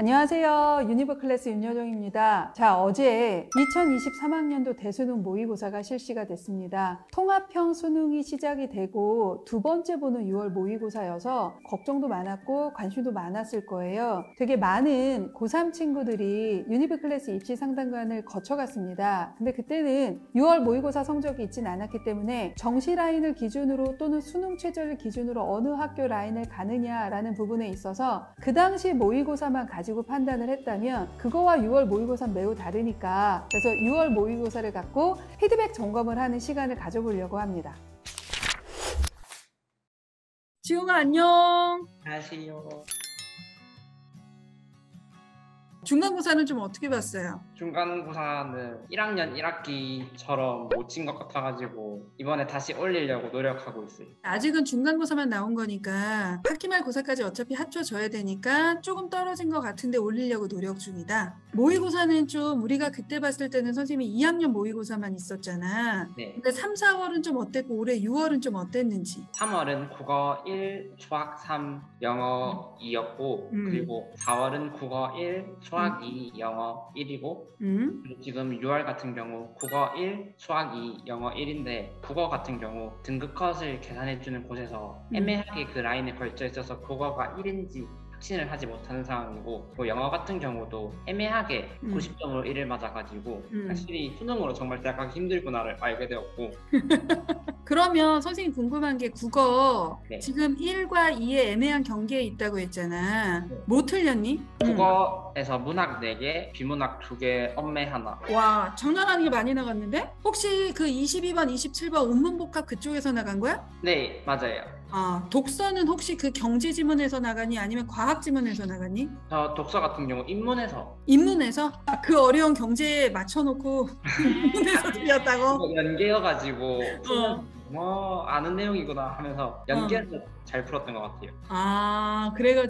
안녕하세요. 유니버 클래스 윤여정입니다. 자, 어제 2023학년도 대수능 모의고사가 실시가 됐습니다. 통합형 수능이 시작이 되고 두 번째 보는 6월 모의고사여서 걱정도 많았고 관심도 많았을 거예요. 되게 많은 고3 친구들이 유니버 클래스 입시 상담관을 거쳐갔습니다. 근데 그때는 6월 모의고사 성적이 있진 않았기 때문에 정시 라인을 기준으로 또는 수능 최저를 기준으로 어느 학교 라인을 가느냐라는 부분에 있어서 그 당시 모의고사만 가지고 판단을 했다면 그거와 6월 모의고사는 매우 다르니까 그래서 6월 모의고사를 갖고 피드백 점검을 하는 시간을 가져보려고 합니다. 지웅아 안녕. 안녕하세요. 중간고사는 좀 어떻게 봤어요? 중간고사는 1학년 1학기처럼 못 친 것 같아가지고 이번에 다시 올리려고 노력하고 있어요. 아직은 중간고사만 나온 거니까 학기말 고사까지 어차피 합쳐져야 되니까 조금 떨어진 것 같은데 올리려고 노력 중이다. 모의고사는 좀 우리가 그때 봤을 때는 선생님이 2학년 모의고사만 있었잖아. 네. 근데 3, 4월은 좀 어땠고 올해 6월은 좀 어땠는지. 3월은 국어 1, 수학 3, 영어 2였고 그리고 4월은 국어 1, 수학 2, 영어 1이고 그리고 지금 6월 같은 경우 국어 1, 수학 2, 영어 1인데 국어 같은 경우 등급 컷을 계산해주는 곳에서 애매하게 그 라인에 걸쳐 있어서 국어가 1인지 확신을 하지 못하는 상황이고 또 영어 같은 경우도 애매하게 90점으로 1을 맞아가지고 확실히 수능으로 정말 대학가기 힘들구나를 알게 되었고 그러면 선생님 궁금한 게 국어 네. 지금 1과 2의 애매한 경계에 있다고 했잖아. 뭐 틀렸니? 국어에서 문학 4개, 비문학 2개, 엄매 하나. 와, 장난 아니게 많이 나갔는데? 혹시 그 22번, 27번 운문복합 그쪽에서 나간 거야? 네, 맞아요. 아, 독서는 혹시 그 경제 지문에서 나가니 아니면 과학 지문에서 나가니? 저 독서 같은 경우 인문에서 인문에서? 아, 그 어려운 경제에 맞춰놓고 인문에서 틀렸다고? 연계여가지고 뭐 아는 내용이구나 하면서 연계해서 잘 풀었던 것 같아요. 아, 그래서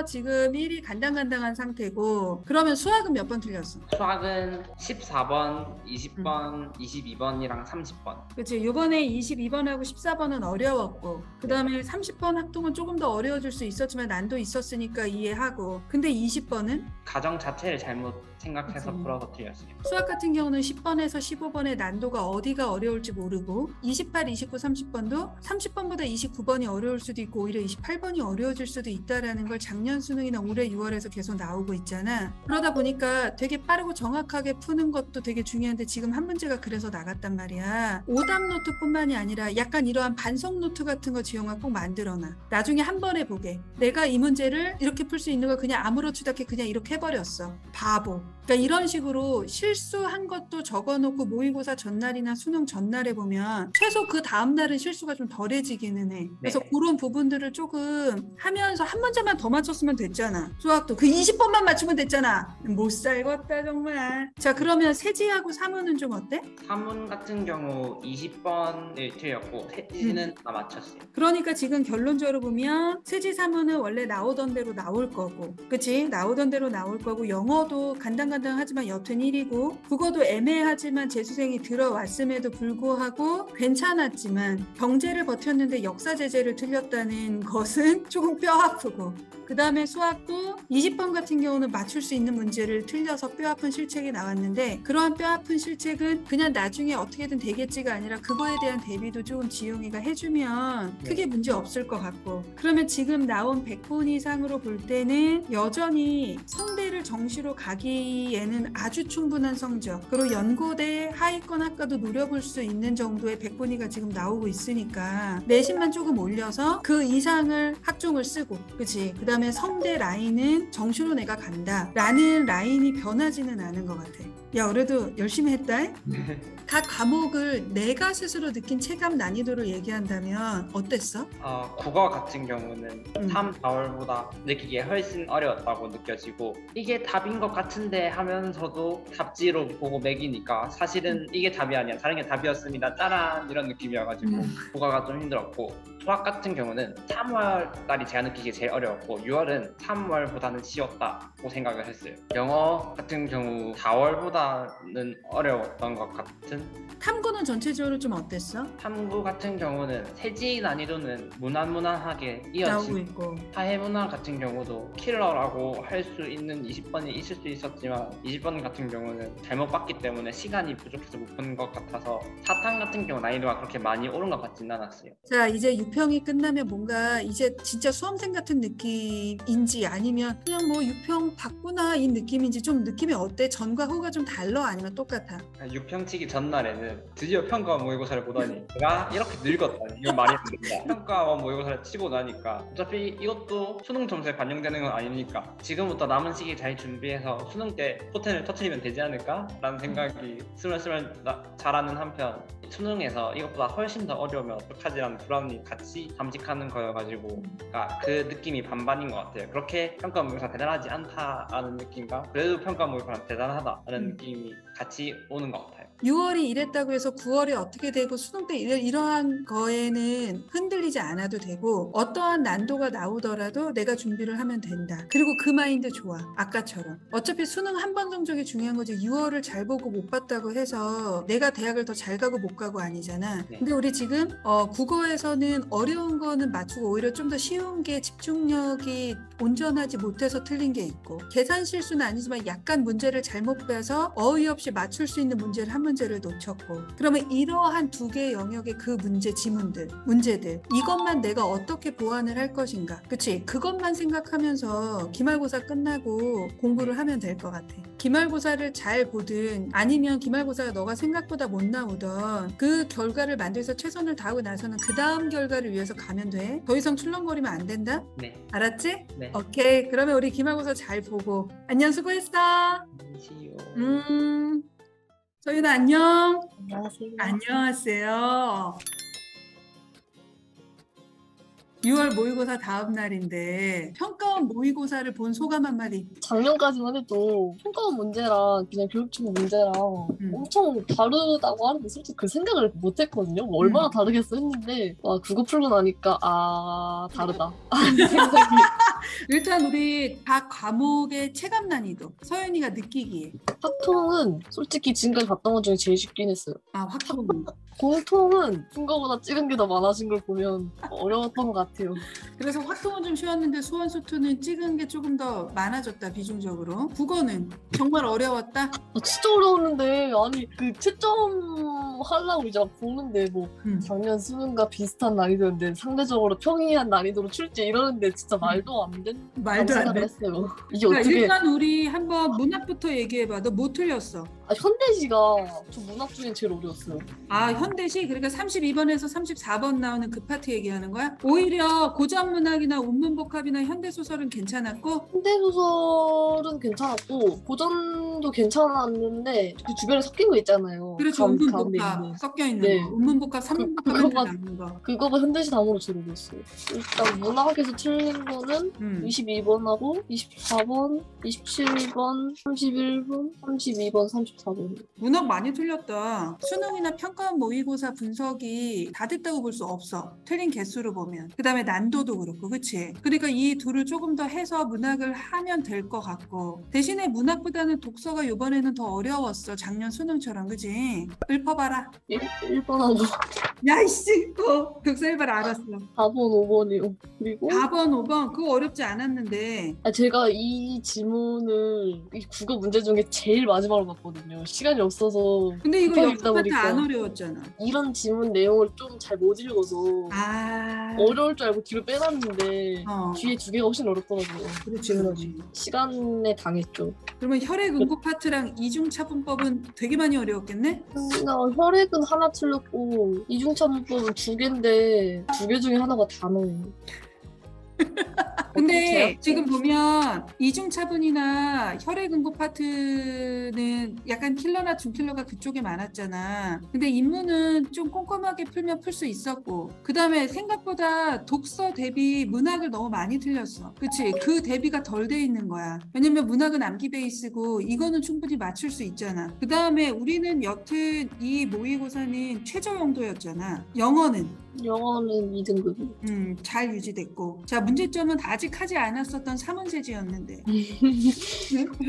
지금 1이 간당간당한 상태고 그러면 수학은 몇 번 틀렸어? 수학은 14번, 20번, 22번이랑 30번. 그치, 이번에 22번하고 14번은 어려웠고 그 다음에 30번 학통은 조금 더 어려워질 수 있었지만 난도 있었으니까 이해하고 근데 20번은? 가정 자체를 잘못 생각해서 풀어서 틀렸어요. 수학 같은 경우는 10번에서 15번의 난도가 어디가 어려울지 모르고 28, 29, 30번도 30번보다 29번이 어려울 수도 있고 오히려 28번이 어려워질 수도 있다는 걸 작년 수능이나 올해 6월에서 계속 나오고 있잖아. 그러다 보니까 되게 빠르고 정확하게 푸는 것도 되게 중요한데 지금 한 문제가 그래서 나갔단 말이야. 오답 노트뿐만이 아니라 약간 이러한 반성 노트 같은 거 지영아 꼭 만들어놔. 나중에 한 번 해보게. 내가 이 문제를 이렇게 풀 수 있는 걸 그냥 아무렇지도 않게 그냥 이렇게 해버렸어. 바보. 그러니까 이런 식으로 실수한 것도 적어놓고 모의고사 전날이나 수능 전날에 보면 최소 그 다음날은 실수가 좀 덜해지기는 해. 그래서 네. 그런 부분들을 조금 하면서 한 문제만 더 맞췄으면 됐잖아. 수학도 그 20번만 맞추면 됐잖아. 못 살겠다 정말. 자, 그러면 세지하고 사문은 좀 어때? 사문 같은 경우 20번을 틀렸고 세지는 다 맞췄어요. 그러니까 지금 결론적으로 보면 세지 사문은 원래 나오던 대로 나올 거고 그치? 나오던 대로 나올 거고 영어도 간당간당하지만 여튼 1이고 국어도 애매하지만 재수생이 들어왔음에도 불구하고 괜찮았지만 경제를 버텼는데 역사 제재를 틀렸다는 것은 조금 뼈아프고 그 다음에 수학도 20번 같은 경우는 맞출 수 있는 문제를 틀려서 뼈아픈 실책이 나왔는데 그러한 뼈아픈 실책은 그냥 나중에 어떻게든 되겠지가 아니라 그거에 대한 대비도 조금 지용이가 해주면 크게 문제 없을 것 같고 그러면 지금 나온 100분 이상으로 볼 때는 여전히 성대를 정시로 가기에는 아주 충분한 성적 그리고 연고대 하위권 학과도 노려볼 수 있는 정도의 100분위가 지금 나오고 있으니까 내신만 조금 올려서 그 이상을 학종을 쓰고 그치? 그 다음에 성대 라인은 정시로 내가 간다 라는 라인이 변하지는 않은 것 같아. 야, 그래도 열심히 했다. 각 과목을 내가 스스로 느낀 체감 난이도를 얘기한다면 어땠어? 국어 같은 경우는 3, 4월보다 느끼기에 훨씬 어려웠다고 느껴지고 이게 답인 것 같은데 하면서도 답지로 보고 매기니까 사실은 이게 답이 아니야 다른 게 답이었습니다 짜란 이런 느낌이어가지고 국어가 좀 힘들었고 수학 같은 경우는 3월달이 제가 느끼기에 제일 어려웠고 6월은 3월보다는 쉬웠다고 생각을 했어요. 영어 같은 경우 4월보다 탐구보다는 어려웠던 것 같은. 탐구는 전체적으로 좀 어땠어? 탐구 같은 경우는 세지 난이도는 무난무난하게 이어지고 있고, 사회문화 같은 경우도 킬러라고 할 수 있는 20번이 있을 수 있었지만 20번 같은 경우는 잘못 봤기 때문에 시간이 부족해서 못 본 것 같아서 사탐 같은 경우 난이도가 그렇게 많이 오른 것 같지는 않았어요. 자, 이제 유평이 끝나면 뭔가 이제 진짜 수험생 같은 느낌인지 아니면 그냥 뭐 유평 봤구나 이 느낌인지 좀 느낌이 어때? 전과 후가 좀 달라 아니면 똑같아? 유평 치기 전날에는 드디어 평가원 모의고사를 보다니 내가 이렇게 늙었다니 이건 말이 안 된다. 평가원 모의고사를 치고 나니까 어차피 이것도 수능 점수에 반영되는 건 아니니까 지금부터 남은 시기 잘 준비해서 수능 때 포텐을 터트리면 되지 않을까? 라는 생각이 스물스물 자라는 한편 수능에서 이것보다 훨씬 더 어려우면 어떡하지라는 불안이 같이 잠식하는 거여가지고 그러니까 그 느낌이 반반인 것 같아요. 그렇게 평가원 모의고사 대단하지 않다라는 느낌과 그래도 평가원 모의고사 대단하다라는 느낌이 같이 오는 것 같아요. 6월이 이랬다고 해서 9월이 어떻게 되고 수능 때 이러한 거에는 흔들리지 않아도 되고 어떠한 난도가 나오더라도 내가 준비를 하면 된다. 그리고 그 마인드 좋아. 아까처럼. 어차피 수능 한 번 성적이 중요한 거지 6월을 잘 보고 못 봤다고 해서 내가 대학을 더 잘 가고 못 가고 아니잖아. 네. 근데 우리 지금 국어에서는 어려운 거는 맞추고 오히려 좀 더 쉬운 게 집중력이 온전하지 못해서 틀린 게 있고 계산 실수는 아니지만 약간 문제를 잘못 빼서 어이없이 맞출 수 있는 문제를 한 문제를 놓쳤고 그러면 이러한 두 개의 영역의 그 문제들 이것만 내가 어떻게 보완을 할 것인가 그치? 그것만 생각하면서 기말고사 끝나고 공부를 하면 될 것 같아. 기말고사를 잘 보든 아니면 기말고사가 너가 생각보다 못 나오던 그 결과를 만들어서 최선을 다하고 나서는 그 다음 결과를 위해서 가면 돼. 더 이상 출렁거리면 안 된다? 네. 알았지? 네. 오케이. 그러면 우리 기말고사 잘 보고 안녕 수고했어. 소윤아 안녕. 안녕하세요. 안녕하세요. 6월 모의고사 다음 날인데 평가원 모의고사를 본 소감 한마디. 작년까지만 해도 평가원 문제랑 그냥 교육청 문제랑 엄청 다르다고 하는데 솔직히 그 생각을 못 했거든요. 뭐 얼마나 다르겠어 했는데 와 그거 풀고 나니까 다르다 생각이. 일단 우리 각 과목의 체감 난이도 서윤이가 느끼기에 확통은 솔직히 지금까지 봤던 것 중에 제일 쉽긴 했어요. 확통은 공통은 푼 거보다 찍은 게 더 많아진 걸 보면 어려웠던 것 같아요. 그래서 확통은 좀 쉬웠는데 수원수투는 찍은 게 조금 더 많아졌다 비중적으로. 국어는 정말 어려웠다? 진짜 어려웠는데 아니 그 채점 하려고 이제 막 보는데 뭐 작년 수능과 비슷한 난이도인데 상대적으로 평이한 난이도로 출제 이러는데 진짜 말도 안 된다고 생각을 했어요. 이게 그러니까 어떻게 일단 우리 한번 문학부터 얘기해봐. 너 뭐 틀렸어? 현대시가 저 문학 중에 제일 어려웠어요. 현대시? 그러니까 32번에서 34번 나오는 그 파트 얘기하는 거야? 오히려 고전문학이나 운문복합이나 현대소설은 괜찮았고? 현대소설은 괜찮았고 고전도 괜찮았는데 그 주변에 섞인 거 있잖아요. 그렇죠. 운문복합 섞여 있는 네. 거. 운문복합, 삼문복합 나오는 거. 그거가 현대시 단어로 제일 어려웠어요. 일단 문학에서 틀린 거는 22번하고 24번, 27번, 31번, 32번, 34번. 문학 많이 틀렸다. 수능이나 평가원 모의고사 분석이 다 됐다고 볼 수 없어. 틀린 개수로 보면. 그 다음에 난도도 그렇고, 그치? 그러니까 이 둘을 조금 더 해서 문학을 하면 될 것 같고 대신에 문학보다는 독서가 이번에는 더 어려웠어. 작년 수능처럼, 그치? 읊어봐라. 1번하고 야이씨! 독서 1번 알았어. 4번, 5번이요. 그리고 4번, 5번 그거 어렵지 않았는데 제가 이 지문을 이 국어 문제 중에 제일 마지막으로 봤거든요. 시간이 없어서. 근데 이거 읽다 역사 파트 보니까 안 어려웠잖아. 이런 지문 내용을 좀 잘 못 읽어서 어려울 줄 알고 뒤로 빼놨는데 뒤에 두 개가 훨씬 어렵더라고요. 그렇지. 시간에 당했죠. 그러면 혈액응급 파트랑 이중차분법은 되게 많이 어려웠겠네? 혈액은 하나 틀렸고 이중차분법은 두 개인데 두 개 중에 하나가 단어예요. 근데 지금 보면 이중차분이나 혈액응급 파트는 약간 킬러나 준킬러가 그쪽에 많았잖아. 근데 인문은 좀 꼼꼼하게 풀면 풀 수 있었고 그 다음에 생각보다 독서 대비 문학을 너무 많이 틀렸어. 그치? 그 대비가 덜 돼 있는 거야. 왜냐면 문학은 암기 베이스고 이거는 충분히 맞출 수 있잖아. 그 다음에 우리는 여튼 이 모의고사는 최저 영도였잖아. 영어는 영어는 2등급이. 잘 유지됐고. 자, 문제점은 아직 하지 않았었던 3원세지였는데.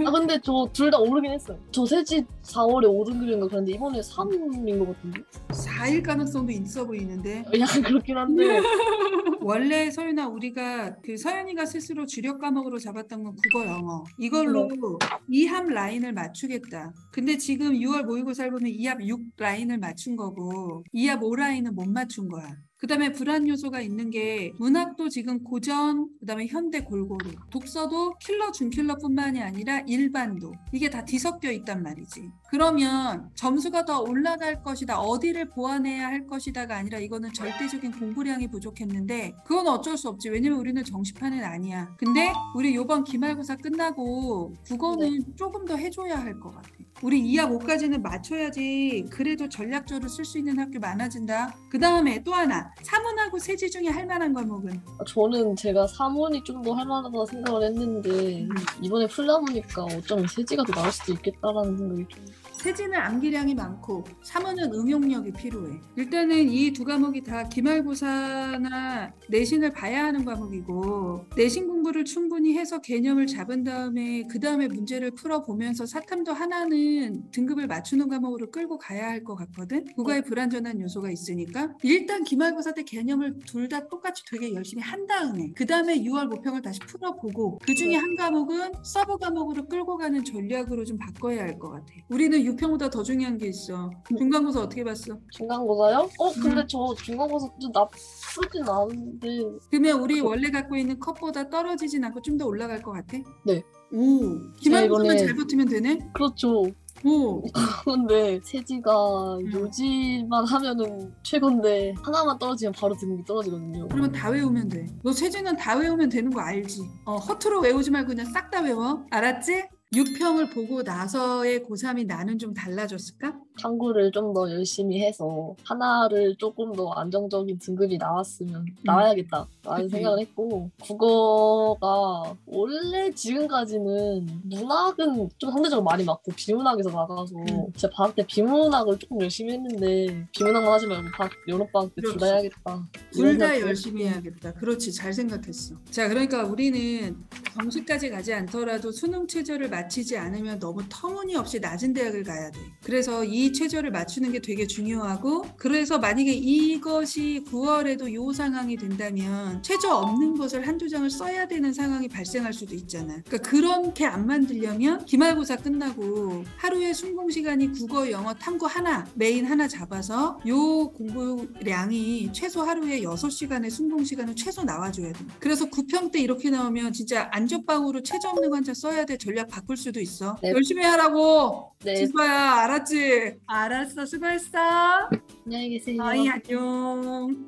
아 근데 저 둘 다 오르긴 했어요. 저 세지 4월에 5등급인가 그런데 이번에 3인 것 같은데. 4일 가능성도 있어 보이는데. 약간 그렇긴 한데. 원래 서윤아 우리가 그 서윤이가 스스로 주력 과목으로 잡았던 건 국어 영어 이걸로 2합 라인을 맞추겠다. 근데 지금 6월 모의고사를 보면 2합 6 라인을 맞춘 거고 2합 5 라인은 못 맞춘 거야. 그 다음에 불안 요소가 있는 게 문학도 지금 고전, 그 다음에 현대 골고루, 독서도 킬러 준킬러뿐만이 아니라 일반도 이게 다 뒤섞여 있단 말이지. 그러면 점수가 더 올라갈 것이다, 어디를 보완해야 할 것이다가 아니라 이거는 절대적인 공부량이 부족했는데 그건 어쩔 수 없지. 왜냐면 우리는 정시판은 아니야. 근데 우리 이번 기말고사 끝나고 국어는 조금 더 해줘야 할 것 같아. 우리 2합 5까지는 맞춰야지 그래도 전략적으로 쓸 수 있는 학교 많아진다. 그 다음에 또 하나, 사문하고 세지 중에 할 만한 과목은? 저는 제가 사문이 좀 더 할 만하다고 생각을 했는데 이번에 풀다 보니까 어쩌면 세지가 더 나을 수도 있겠다라는 생각이 좀. 세지는 암기량이 많고 사문은 응용력이 필요해. 일단은 이 두 과목이 다 기말고사나 내신을 봐야 하는 과목이고 내신 공부를 충분히 해서 개념을 잡은 다음에 그 다음에 문제를 풀어보면서 사탐도 하나는 등급을 맞추는 과목으로 끌고 가야 할 것 같거든. 국어에 불완전한 요소가 있으니까 일단 기말고사 때 개념을 둘 다 똑같이 되게 열심히 한 다음에 그 다음에 6월 모평을 다시 풀어보고 그 중에 한 과목은 서브 과목으로 끌고 가는 전략으로 좀 바꿔야 할 것 같아. 우리는 유평보다 더 중요한 게 있어. 중간고사 어떻게 봤어? 중간고사요? 근데 저 중간고사 좀 나쁘진 않은데. 그러면 우리 원래 갖고 있는 컷보다 떨어지진 않고 좀 더 올라갈 것 같아? 네. 오, 기말고사만 잘 버티면 되네? 그렇죠. 오. 근데 세지가 요지만 하면은 최고인데 하나만 떨어지면 바로 등급이 떨어지거든요. 그러면 다 외우면 돼. 너 세지는 다 외우면 되는 거 알지? 허투루 외우지 말고 그냥 싹 다 외워. 알았지? 6평을 보고 나서의 고3이 나는 좀 달라졌을까? 탐구를 좀 더 열심히 해서 하나를 조금 더 안정적인 등급이 나와야겠다라는 생각을 했고, 국어가 원래 지금까지는 문학은 좀 상대적으로 많이 맞고 비문학에서 나가서 제가 방학 때 비문학을 조금 열심히 했는데 비문학만 하지 말고 여름방학 때 둘 다 해야겠다. 둘 다 열심히 해야겠다. 그렇지, 잘 생각했어. 자, 그러니까 우리는 정시까지 가지 않더라도 수능 최저를 마치지 않으면 너무 터무니없이 낮은 대학을 가야 돼. 그래서 이 최저를 맞추는 게 되게 중요하고, 그래서 만약에 이것이 9월에도 이 상황이 된다면 최저 없는 것을 한두 장을 써야 되는 상황이 발생할 수도 있잖아. 그러니까 그렇게 안 만들려면 기말고사 끝나고 하루에 순공 시간이 국어, 영어, 탐구 하나, 메인 하나 잡아서 요 공부량이 최소 하루에 6시간의 순공 시간은 최소 나와줘야 돼. 그래서 9평 때 이렇게 나오면 진짜 안전빵으로 최저 없는 환자 써야 돼. 전략 바꿀 수도 있어. 네. 열심히 하라고. 네. 지수야, 알았지? 알았어, 수고했어. 안녕히 계세요. 아이, 안녕.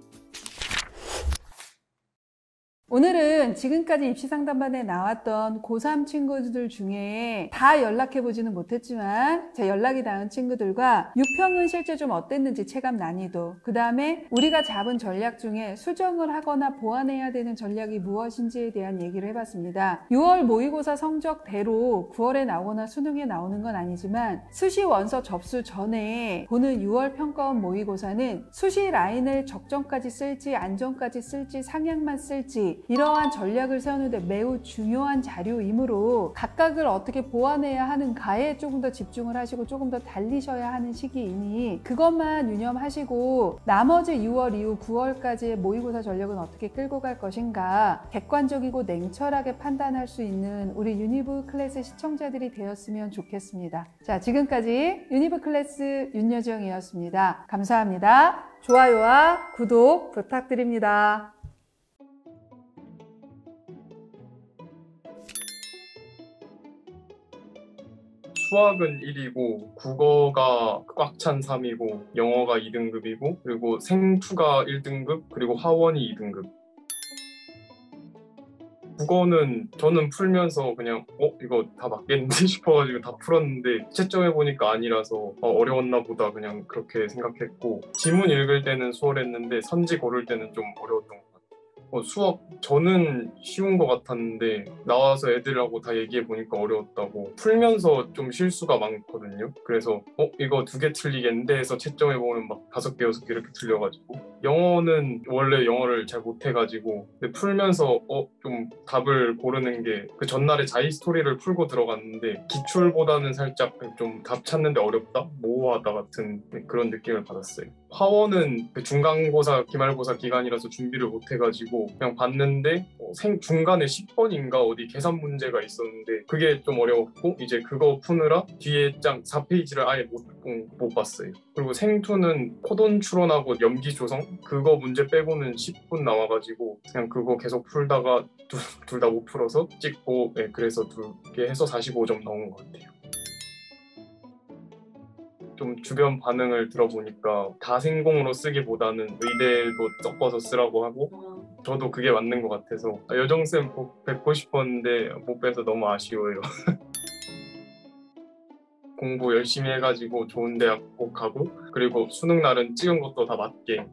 오늘은 지금까지 입시상담반에 나왔던 고3 친구들 중에 다 연락해보지는 못했지만 제 연락이 닿은 친구들과 유평은 실제 좀 어땠는지 체감 난이도, 그 다음에 우리가 잡은 전략 중에 수정을 하거나 보완해야 되는 전략이 무엇인지에 대한 얘기를 해봤습니다. 6월 모의고사 성적대로 9월에 나오거나 수능에 나오는 건 아니지만 수시 원서 접수 전에 보는 6월 평가원 모의고사는 수시 라인을 적정까지 쓸지 안정까지 쓸지 상향만 쓸지 이러한 전략을 세우는데 매우 중요한 자료이므로 각각을 어떻게 보완해야 하는가에 조금 더 집중을 하시고 조금 더 달리셔야 하는 시기이니 그것만 유념하시고 나머지 6월 이후 9월까지의 모의고사 전략은 어떻게 끌고 갈 것인가 객관적이고 냉철하게 판단할 수 있는 우리 유니브 클래스 시청자들이 되었으면 좋겠습니다. 자, 지금까지 유니브 클래스 윤여정이었습니다. 감사합니다. 좋아요와 구독 부탁드립니다. 수학은 1이고 국어가 꽉 찬 3이고 영어가 2등급이고 그리고 생투가 1등급 그리고 하원이 2등급. 국어는 저는 풀면서 그냥 이거 다 맞겠는데 싶어가지고 다 풀었는데 채점해보니까 아니라서 어려웠나 보다 그냥 그렇게 생각했고, 지문 읽을 때는 수월했는데 선지 고를 때는 좀 어려웠던 것 같아요. 수학 저는 쉬운 것 같았는데 나와서 애들하고 다 얘기해보니까 어려웠다고, 풀면서 좀 실수가 많거든요. 그래서 이거 2개 틀리겠는데 해서 채점해보면 막 5개, 6개 이렇게 틀려가지고 영어는 원래 영어를 잘 못해가지고 근데 풀면서 좀 답을 고르는 게 그 전날에 자기 스토리를 풀고 들어갔는데 기출보다는 살짝 좀 답 찾는데 어렵다? 모호하다 같은 그런 느낌을 받았어요. 화원은 그 중간고사, 기말고사 기간이라서 준비를 못해가지고 그냥 봤는데 중간에 10번인가 어디 계산 문제가 있었는데 그게 좀 어려웠고 이제 그거 푸느라 뒤에 장 4페이지를 아예 못 봤어요. 그리고 생투는 코돈 추론하고 염기 조성 그거 문제 빼고는 10분 나와가지고 그냥 그거 계속 풀다가 둘 다 못 풀어서 찍고 그래서 2개 해서 45점 나온 것 같아요. 좀 주변 반응을 들어보니까 다생공으로 쓰기보다는 의대도 섞어서 쓰라고 하고 저도 그게 맞는 것 같아서 여정쌤 뵙고 싶었는데 못 뵈서 너무 아쉬워요. 공부 열심히 해가지고 좋은 대학 꼭 가고 그리고 수능 날은 찍은 것도 다 맞게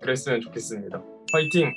그랬으면 좋겠습니다. 화이팅!